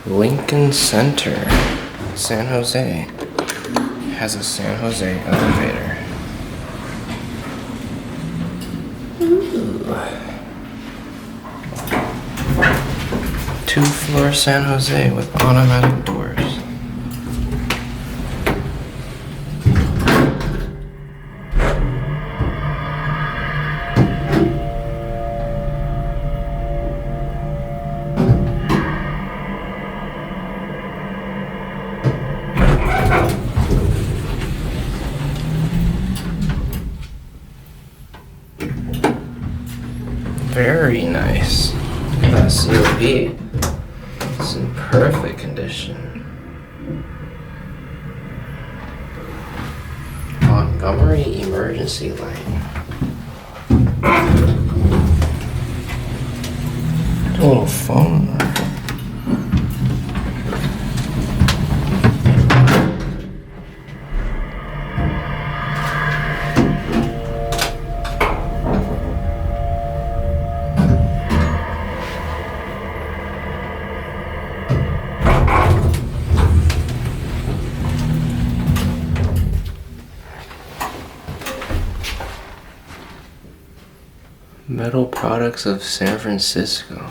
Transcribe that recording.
Lincoln Center, San Jose, has a San Jose elevator. Ooh. 2-floor San Jose with automatic doors. Very nice. Look at that COP. It's in perfect condition. Montgomery emergency light. A little phone. Metal Products of San Francisco.